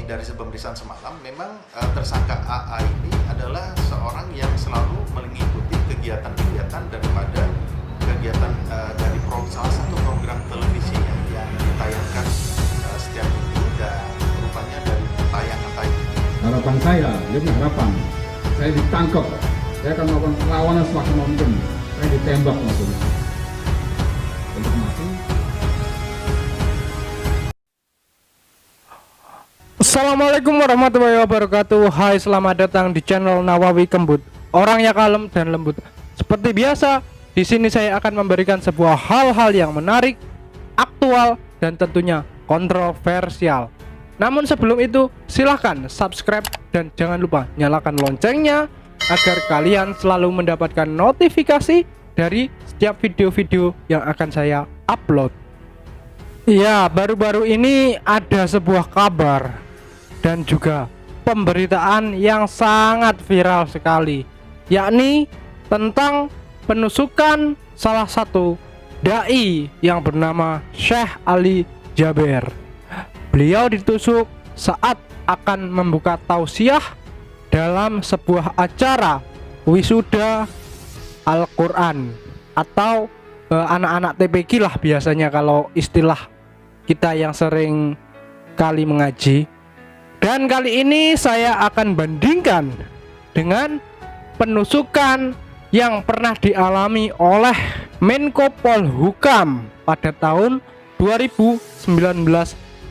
dari pemeriksaan semalam, memang tersangka AA ini adalah seorang yang selalu mengikuti kegiatan-kegiatan daripada kegiatan dari salah satu program televisi yang ditayangkan setiap minggu dan rupanya dari tayangan-tayangan. Harapan saya, ini harapan, saya ditangkap, saya akan melakukan perlawanan semaksimal mungkin, saya ditembak maksudnya. Untuk mati. Assalamualaikum warahmatullahi wabarakatuh. Hai, selamat datang di channel Nawawi Kembut, orang yang kalem dan lembut. Seperti biasa, di sini saya akan memberikan sebuah hal-hal yang menarik, aktual, dan tentunya kontroversial. Namun sebelum itu, silahkan subscribe dan jangan lupa nyalakan loncengnya agar kalian selalu mendapatkan notifikasi dari setiap video-video yang akan saya upload. Ya, baru-baru ini ada sebuah kabar dan juga pemberitaan yang sangat viral sekali, yakni tentang penusukan salah satu dai yang bernama Syekh Ali Jaber. Beliau ditusuk saat akan membuka tausiah dalam sebuah acara wisuda Al-Quran atau anak-anak TPQ lah biasanya kalau istilah kita yang sering kali mengaji. Dan kali ini saya akan bandingkan dengan penusukan yang pernah dialami oleh Menko Polhukam pada tahun 2019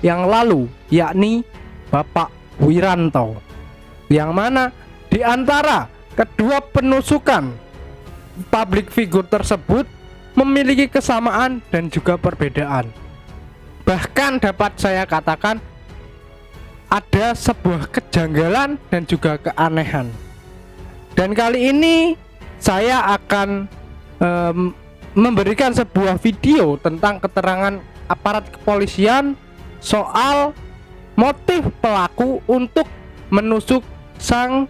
yang lalu, yakni Bapak Wiranto, yang mana di antara kedua penusukan public figure tersebut memiliki kesamaan dan juga perbedaan. Bahkan dapat saya katakan ada sebuah kejanggalan dan juga keanehan. Dan kali ini saya akan memberikan sebuah video tentang keterangan aparat kepolisian soal motif pelaku untuk menusuk sang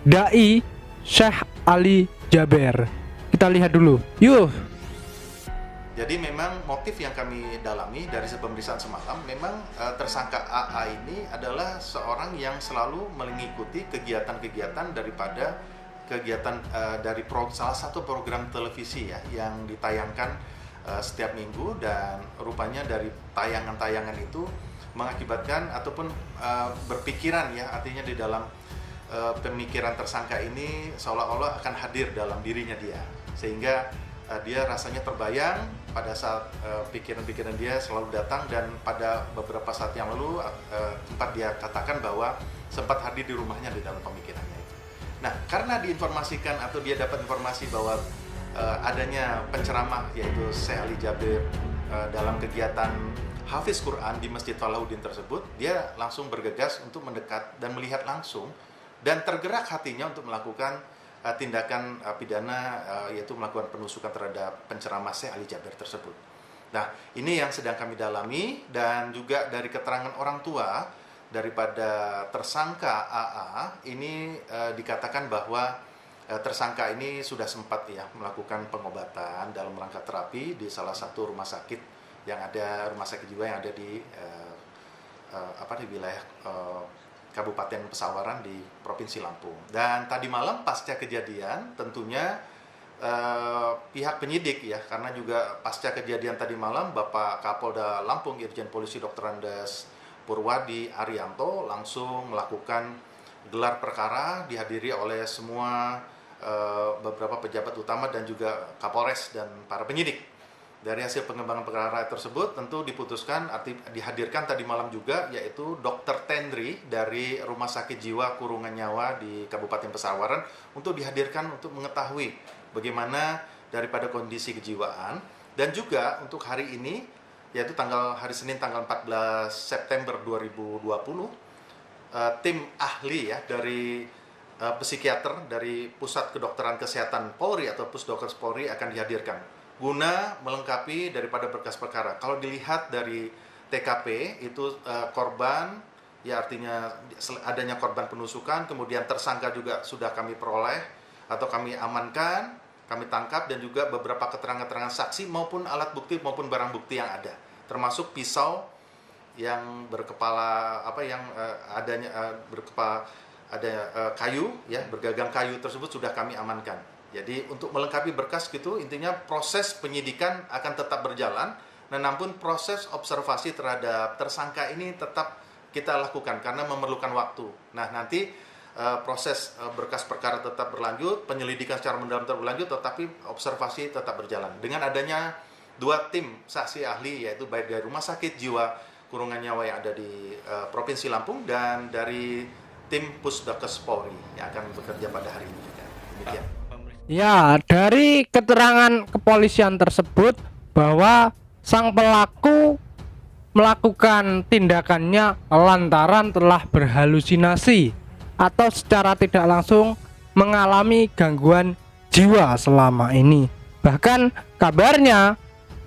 dai Syekh Ali Jaber. Kita lihat dulu, yuk. Jadi memang motif yang kami dalami dari pemeriksaan semalam, memang tersangka AA ini adalah seorang yang selalu mengikuti kegiatan-kegiatan daripada kegiatan dari salah satu program televisi ya yang ditayangkan setiap minggu, dan rupanya dari tayangan-tayangan itu mengakibatkan ataupun berpikiran ya, artinya di dalam pemikiran tersangka ini seolah-olah akan hadir dalam dirinya dia, sehingga dia rasanya terbayang pada saat pikiran-pikiran dia selalu datang, dan pada beberapa saat yang lalu sempat dia katakan bahwa sempat hadir di rumahnya di dalam pemikirannya itu. Nah, karena diinformasikan atau dia dapat informasi bahwa adanya penceramah yaitu Syekh Ali Jaber dalam kegiatan Hafiz Quran di Masjid Falahuddin tersebut, dia langsung bergegas untuk mendekat dan melihat langsung, dan tergerak hatinya untuk melakukan tindakan pidana, yaitu melakukan penusukan terhadap penceramah Syekh Ali Jaber tersebut. Nah, ini yang sedang kami dalami, dan juga dari keterangan orang tua daripada tersangka AA ini dikatakan bahwa tersangka ini sudah sempat ya melakukan pengobatan dalam rangka terapi di salah satu rumah sakit yang ada, rumah sakit jiwa yang ada di di wilayah Kabupaten Pesawaran di Provinsi Lampung. Dan tadi malam pasca kejadian tentunya pihak penyidik ya, karena juga pasca kejadian tadi malam Bapak Kapolda Lampung Irjen Polisi Dr. Andes Purwadi Arianto langsung melakukan gelar perkara, dihadiri oleh semua beberapa pejabat utama dan juga Kapolres dan para penyidik. Dari hasil pengembangan perkara tersebut tentu diputuskan dihadirkan tadi malam juga, yaitu Dr. Tendri dari Rumah Sakit Jiwa Kurungan Nyawa di Kabupaten Pesawaran untuk dihadirkan untuk mengetahui bagaimana daripada kondisi kejiwaan, dan juga untuk hari ini yaitu hari Senin tanggal 14 September 2020 tim ahli ya dari psikiater dari Pusat Kedokteran Kesehatan Polri atau Pusdokes Polri akan dihadirkan guna melengkapi daripada berkas perkara. Kalau dilihat dari TKP itu korban ya, artinya adanya korban penusukan, kemudian tersangka juga sudah kami peroleh atau kami amankan, kami tangkap, dan juga beberapa keterangan-keterangan saksi maupun alat bukti maupun barang bukti yang ada, termasuk pisau yang berkepala kayu ya, bergagang kayu tersebut sudah kami amankan. Jadi untuk melengkapi berkas gitu, intinya proses penyidikan akan tetap berjalan, namun proses observasi terhadap tersangka ini tetap kita lakukan karena memerlukan waktu. Nah, nanti proses berkas perkara tetap berlanjut, penyelidikan secara mendalam tetap berlanjut, tetapi observasi tetap berjalan. Dengan adanya 2 tim saksi ahli, yaitu baik dari Rumah Sakit Jiwa Kurungan Nyawa yang ada di Provinsi Lampung dan dari tim Pusdokes Polri yang akan bekerja pada hari ini. Demikian. Ya, dari keterangan kepolisian tersebut bahwa sang pelaku melakukan tindakannya lantaran telah berhalusinasi atau secara tidak langsung mengalami gangguan jiwa selama ini. Bahkan kabarnya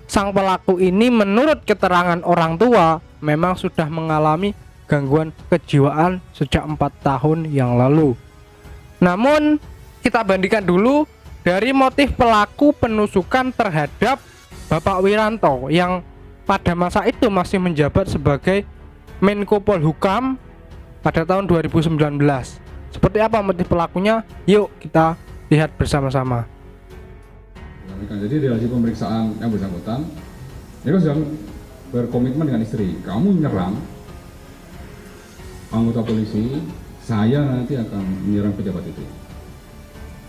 sang pelaku ini menurut keterangan orang tua memang sudah mengalami gangguan kejiwaan sejak 4 tahun yang lalu. Namun kita bandingkan dulu dari motif pelaku penusukan terhadap Bapak Wiranto yang pada masa itu masih menjabat sebagai Menko Polhukam pada tahun 2019. Seperti apa motif pelakunya? Yuk kita lihat bersama-sama. Jadi dari hasil pemeriksaan yang bersangkutan, dia kan sedang berkomitmen dengan istri. Kamu menyerang anggota polisi, saya nanti akan menyerang pejabat itu.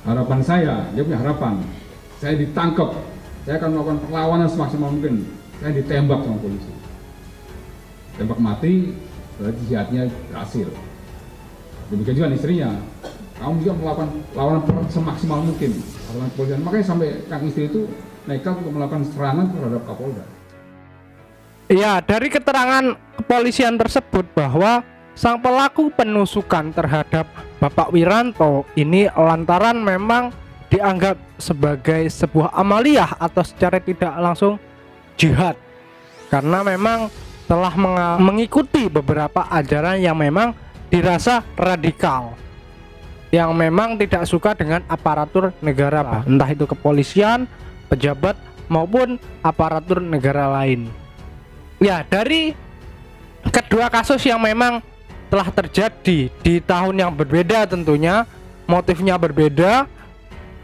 Harapan saya, dia punya harapan, saya ditangkap, saya akan melakukan perlawanan semaksimal mungkin, saya ditembak sama polisi. Tembak mati, berarti jihadnya berhasil. Demikian juga istrinya, kamu juga melakukan perlawanan semaksimal mungkin. Kepolisian. Makanya sampai kang istri itu nekat untuk melakukan serangan terhadap Kapolda. Ya, dari keterangan kepolisian tersebut bahwa sang pelaku penusukan terhadap Bapak Wiranto ini lantaran memang dianggap sebagai sebuah amaliyah atau secara tidak langsung jihad, karena memang telah mengikuti beberapa ajaran yang memang dirasa radikal, yang memang tidak suka dengan aparatur negara, entah itu kepolisian, pejabat maupun aparatur negara lain. Ya, dari kedua kasus yang memang telah terjadi di tahun yang berbeda, tentunya motifnya berbeda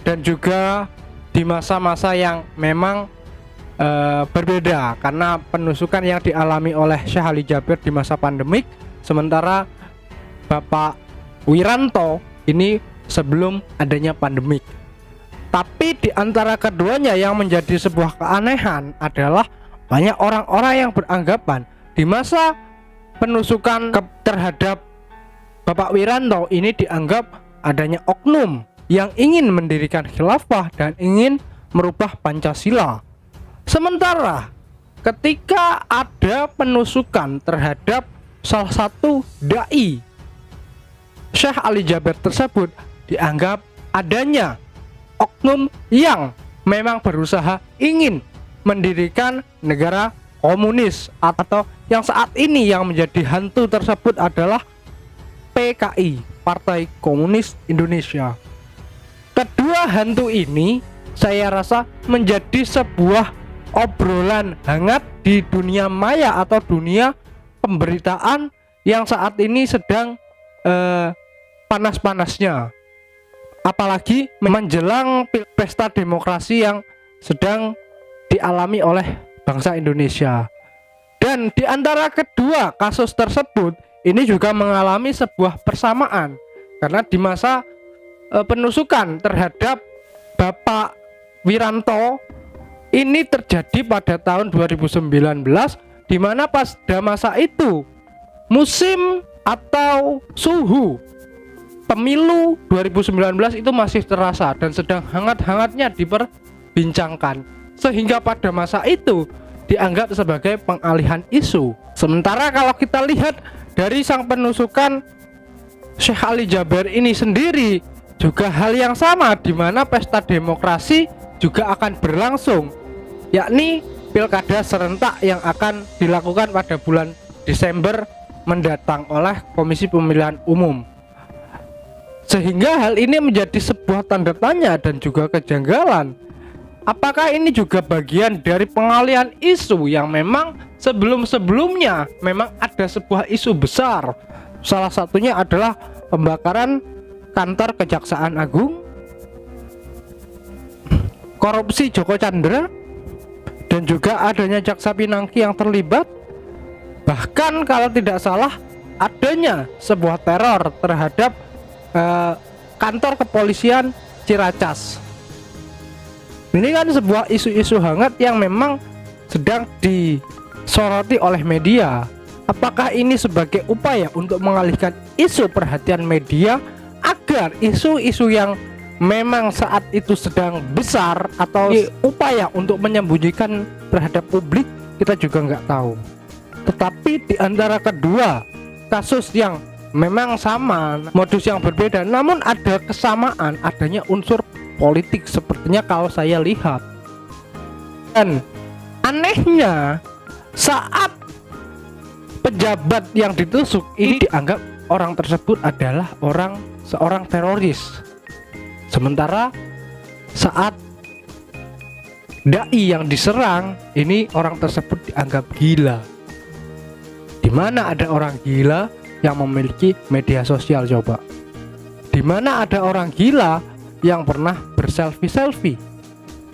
dan juga di masa-masa yang memang berbeda, karena penusukan yang dialami oleh Syekh Ali Jabir di masa pandemik, sementara Bapak Wiranto ini sebelum adanya pandemik. Tapi di antara keduanya yang menjadi sebuah keanehan adalah banyak orang-orang yang beranggapan di masa penusukan terhadap Bapak Wiranto ini dianggap adanya oknum yang ingin mendirikan khilafah dan ingin merubah Pancasila. Sementara ketika ada penusukan terhadap salah satu dai Syekh Ali Jabir tersebut, dianggap adanya oknum yang memang berusaha ingin mendirikan negara komunis, atau yang saat ini yang menjadi hantu tersebut adalah PKI, Partai Komunis Indonesia. Kedua hantu ini saya rasa menjadi sebuah obrolan hangat di dunia maya atau dunia pemberitaan yang saat ini sedang panas-panasnya, apalagi menjelang pesta demokrasi yang sedang dialami oleh bangsa Indonesia. Dan di antara kedua kasus tersebut ini juga mengalami sebuah persamaan, karena di masa penusukan terhadap Bapak Wiranto ini terjadi pada tahun 2019, di mana pada masa itu musim atau suhu pemilu 2019 itu masih terasa dan sedang hangat-hangatnya diperbincangkan, sehingga pada masa itu dianggap sebagai pengalihan isu. Sementara kalau kita lihat dari sang penusukan Syekh Ali Jabir ini sendiri juga hal yang sama, di mana pesta demokrasi juga akan berlangsung, yakni pilkada serentak yang akan dilakukan pada bulan Desember mendatang oleh Komisi Pemilihan Umum. Sehingga hal ini menjadi sebuah tanda tanya dan juga kejanggalan, apakah ini juga bagian dari pengalihan isu yang memang sebelum-sebelumnya memang ada sebuah isu besar. Salah satunya adalah pembakaran kantor Kejaksaan Agung, korupsi Joko Chandra, dan juga adanya Jaksa Pinangki yang terlibat. Bahkan kalau tidak salah adanya sebuah teror terhadap kantor kepolisian Ciracas. Ini kan sebuah isu-isu hangat yang memang sedang disoroti oleh media. Apakah ini sebagai upaya untuk mengalihkan isu perhatian media agar isu-isu yang memang saat itu sedang besar, atau upaya untuk menyembunyikan terhadap publik? Kita juga nggak tahu. Tetapi di antara kedua kasus yang memang sama, modus yang berbeda, namun ada kesamaan, adanya unsur politik sepertinya kalau saya lihat. Dan anehnya saat pejabat yang ditusuk ini dianggap orang tersebut adalah seorang teroris, sementara saat dai yang diserang ini orang tersebut dianggap gila. Di mana ada orang gila yang memiliki media sosial coba? Di mana ada orang gila yang pernah berselfie-selfie?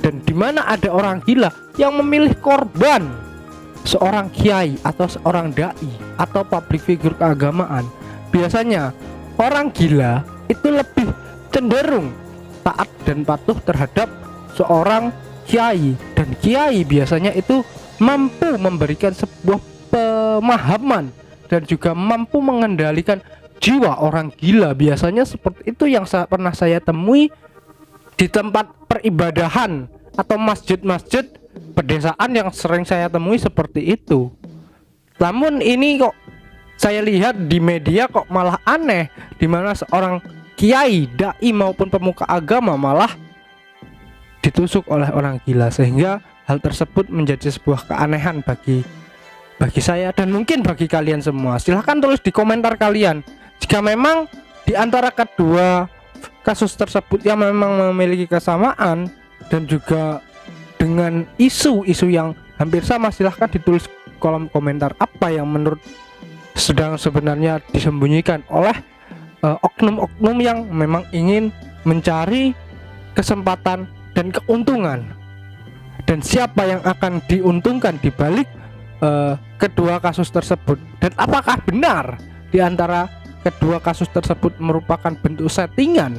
Dan di mana ada orang gila yang memilih korban seorang kiai atau seorang dai atau public figure keagamaan? Biasanya orang gila itu lebih cenderung taat dan patuh terhadap seorang kiai, dan kiai biasanya itu mampu memberikan sebuah pemahaman dan juga mampu mengendalikan jiwa orang gila. Biasanya seperti itu yang pernah saya temui di tempat peribadahan atau masjid-masjid pedesaan yang sering saya temui seperti itu. Namun ini kok saya lihat di media kok malah aneh, di mana seorang kiai, dai maupun pemuka agama malah ditusuk oleh orang gila, sehingga hal tersebut menjadi sebuah keanehan bagi saya dan mungkin bagi kalian semua. Silahkan tulis di komentar kalian jika memang di antara kedua kasus tersebut yang memang memiliki kesamaan dan juga dengan isu-isu yang hampir sama. Silahkan ditulis kolom komentar apa yang menurut sedang sebenarnya disembunyikan oleh oknum-oknum yang memang ingin mencari kesempatan dan keuntungan, dan siapa yang akan diuntungkan di balik kedua kasus tersebut, dan apakah benar di antara kedua kasus tersebut merupakan bentuk settingan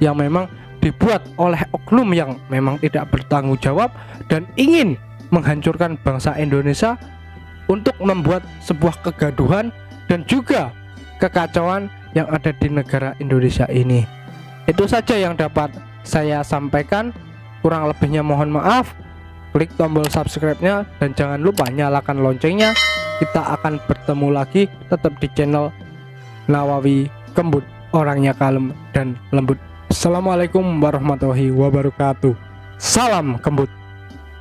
yang memang dibuat oleh oknum yang memang tidak bertanggung jawab dan ingin menghancurkan bangsa Indonesia untuk membuat sebuah kegaduhan dan juga kekacauan yang ada di negara Indonesia ini. Itu saja yang dapat saya sampaikan, kurang lebihnya mohon maaf. Klik tombol subscribe-nya dan jangan lupa nyalakan loncengnya. Kita akan bertemu lagi tetap di channel Nawawi Kembut, orangnya kalem dan lembut. Assalamualaikum warahmatullahi wabarakatuh. Salam kembut.